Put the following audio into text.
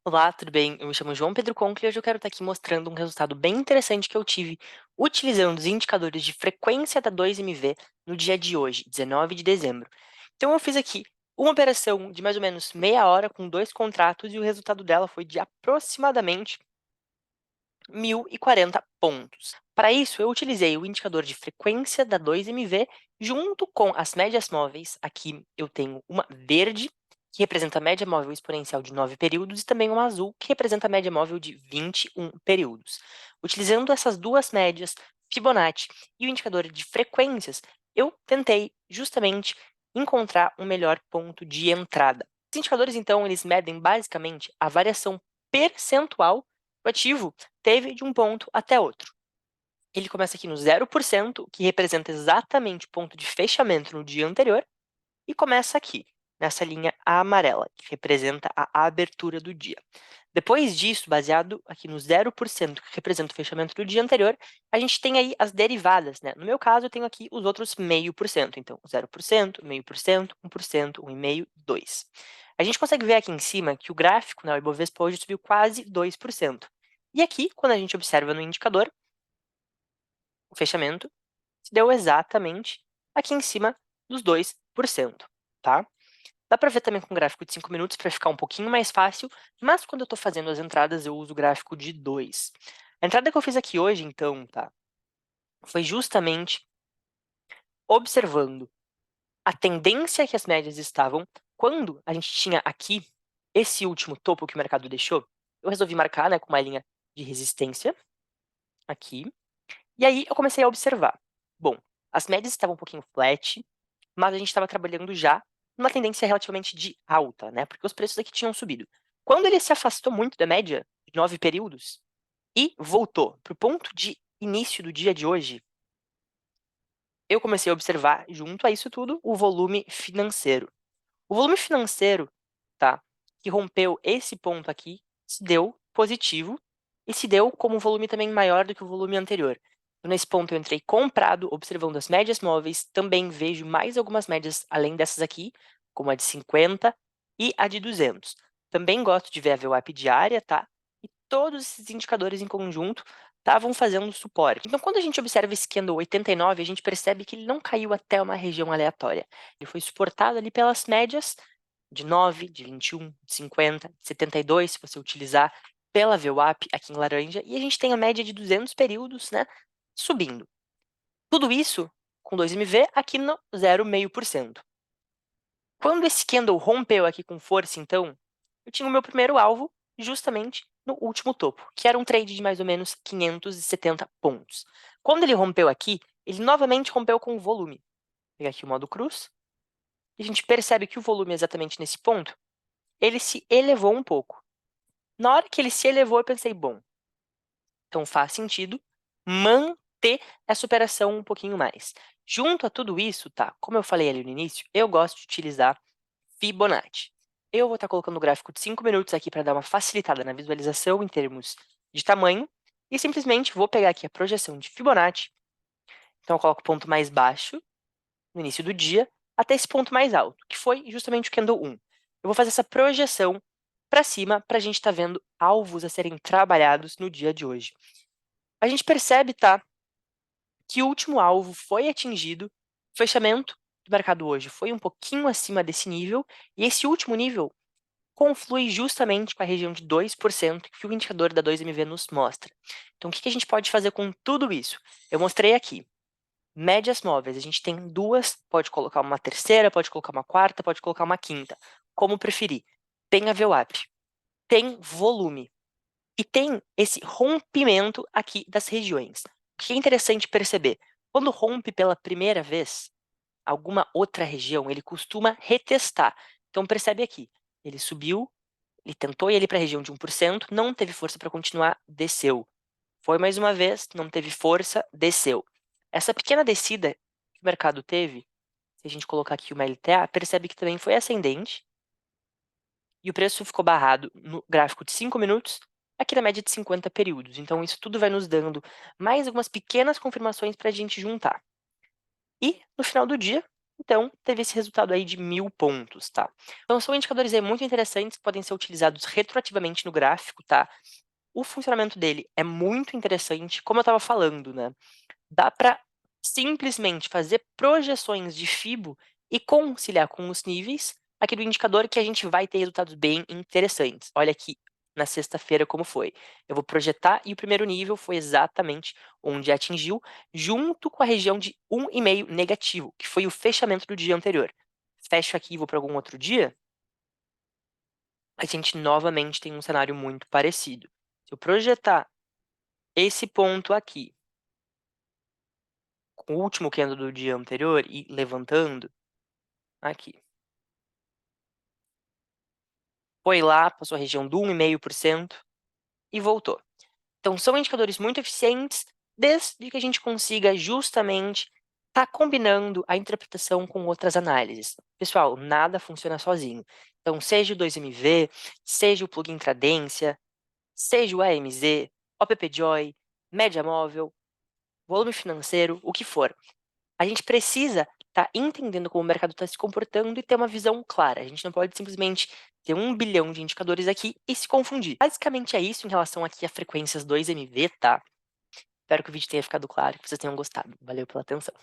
Olá, tudo bem? Eu me chamo João Pedro Concle e hoje eu quero estar aqui mostrando um resultado bem interessante que eu tive utilizando os indicadores de frequência da 2MV no dia de hoje, 19 de dezembro. Então eu fiz aqui uma operação de mais ou menos meia hora com dois contratos e o resultado dela foi de aproximadamente 1.040 pontos. Para isso, eu utilizei o indicador de frequência da 2MV junto com as médias móveis. Aqui eu tenho uma verde, que representa a média móvel exponencial de 9 períodos, e também uma azul, que representa a média móvel de 21 períodos. Utilizando essas duas médias, Fibonacci e o indicador de frequências, eu tentei justamente encontrar um melhor ponto de entrada. Os indicadores, então, eles medem basicamente a variação percentual do ativo teve de um ponto até outro. Ele começa aqui no 0%, que representa exatamente o ponto de fechamento no dia anterior, e começa aqui, nessa linha amarela, que representa a abertura do dia. Depois disso, baseado aqui no 0%, que representa o fechamento do dia anterior, a gente tem aí as derivadas, né? No meu caso, eu tenho aqui os outros 0,5%. Então, 0%, 0,5%, 1%, 1,5%, 2%. A gente consegue ver aqui em cima que o gráfico, né, o Ibovespa hoje subiu quase 2%. E aqui, quando a gente observa no indicador, o fechamento se deu exatamente aqui em cima dos 2%, tá? Dá para ver também com gráfico de 5 minutos para ficar um pouquinho mais fácil, mas quando eu estou fazendo as entradas eu uso o gráfico de 2. A entrada que eu fiz aqui hoje, então, tá? Foi justamente observando a tendência que as médias estavam quando a gente tinha aqui esse último topo que o mercado deixou. Eu resolvi marcar, né, com uma linha de resistência aqui. E aí eu comecei a observar. Bom, as médias estavam um pouquinho flat, mas a gente estava trabalhando já numa tendência relativamente de alta, né? Porque os preços aqui tinham subido. Quando ele se afastou muito da média de 9 períodos e voltou para o ponto de início do dia de hoje, eu comecei a observar, junto a isso tudo, o volume financeiro. O volume financeiro, tá, que rompeu esse ponto aqui, se deu positivo e se deu como um volume também maior do que o volume anterior. Então, nesse ponto eu entrei comprado, observando as médias móveis, também vejo mais algumas médias além dessas aqui, como a de 50 e a de 200. Também gosto de ver a VWAP diária, tá? E todos esses indicadores em conjunto estavam fazendo suporte. Então, quando a gente observa esse candle 89, a gente percebe que ele não caiu até uma região aleatória. Ele foi suportado ali pelas médias de 9, de 21, de 50, de 72, se você utilizar pela VWAP aqui em laranja, e a gente tem a média de 200 períodos, né, subindo. Tudo isso com 2MV aqui no 0,5%. Quando esse candle rompeu aqui com força, então, eu tinha o meu primeiro alvo justamente no último topo, que era um trade de mais ou menos 570 pontos. Quando ele rompeu aqui, ele novamente rompeu com volume. Vou pegar aqui o modo cruz, e a gente percebe que o volume exatamente nesse ponto, ele se elevou um pouco. Na hora que ele se elevou, eu pensei, bom, então faz sentido manter essa operação um pouquinho mais. Junto a tudo isso, tá? Como eu falei ali no início, eu gosto de utilizar Fibonacci. Eu vou estar colocando o gráfico de 5 minutos aqui para dar uma facilitada na visualização em termos de tamanho. E simplesmente vou pegar aqui a projeção de Fibonacci. Então eu coloco o ponto mais baixo no início do dia até esse ponto mais alto, que foi justamente o candle 1. Eu vou fazer essa projeção para cima para a gente estar vendo alvos a serem trabalhados no dia de hoje. A gente percebe, tá, que o último alvo foi atingido, o fechamento do mercado hoje foi um pouquinho acima desse nível, e esse último nível conflui justamente com a região de 2% que o indicador da 2MV nos mostra. Então, o que a gente pode fazer com tudo isso? Eu mostrei aqui. Médias móveis, a gente tem duas, pode colocar uma terceira, pode colocar uma quarta, pode colocar uma quinta, como preferir. Tem a VWAP, tem volume e tem esse rompimento aqui das regiões. O que é interessante perceber? Quando rompe pela primeira vez alguma outra região, ele costuma retestar. Então percebe aqui, ele subiu, ele tentou ir ali para a região de 1%, não teve força para continuar, desceu. Foi mais uma vez, não teve força, desceu. Essa pequena descida que o mercado teve, se a gente colocar aqui uma LTA, percebe que também foi ascendente e o preço ficou barrado no gráfico de 5 minutos, aqui na média de 50 períodos. Então, isso tudo vai nos dando mais algumas pequenas confirmações para a gente juntar. E, no final do dia, Então, teve esse resultado aí de 1000 pontos, tá? Então, são indicadores aí muito interessantes que podem ser utilizados retroativamente no gráfico, tá? O funcionamento dele é muito interessante, como eu estava falando, né? Dá para simplesmente fazer projeções de FIBO e conciliar com os níveis aqui do indicador que a gente vai ter resultados bem interessantes. Olha aqui na sexta-feira como foi. Eu vou projetar e o primeiro nível foi exatamente onde atingiu, junto com a região de 1,5 negativo, que foi o fechamento do dia anterior. Fecho aqui e vou para algum outro dia, a gente novamente tem um cenário muito parecido. Se eu projetar esse ponto aqui com o último candle do dia anterior e levantando aqui. Foi lá, passou a região do 1,5% e voltou. Então, são indicadores muito eficientes, desde que a gente consiga justamente estar combinando a interpretação com outras análises. Pessoal, nada funciona sozinho. Então, seja o 2MV, seja o plugin Tradência, seja o AMZ, OPPJoy, média móvel, volume financeiro, o que for. A gente precisa estar entendendo como o mercado está se comportando e ter uma visão clara. A gente não pode simplesmente ter 1 bilhão de indicadores aqui e se confundir. Basicamente é isso em relação aqui a frequências 2MV, tá? Espero que o vídeo tenha ficado claro, que vocês tenham gostado. Valeu pela atenção.